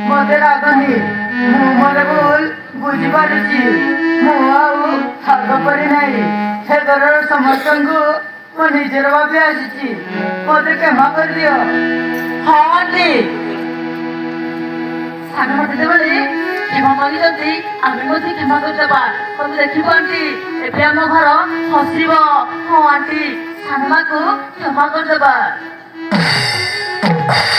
मते रागनी मोरे बोल बुझी पारुची मो आउ हाग परि नाही हे घर समस्तंगु मो निजर भाबी आसीची मते क्षमा कर दियो। हाँ आंटी सानो मते देबले क्षमा मांगी जल्दी आमे मते क्षमा कर देबा कोन देखिबो आंटी एबे हम घर हसिबो। हाँ आंटी सानो मा को क्षमा कर देबा।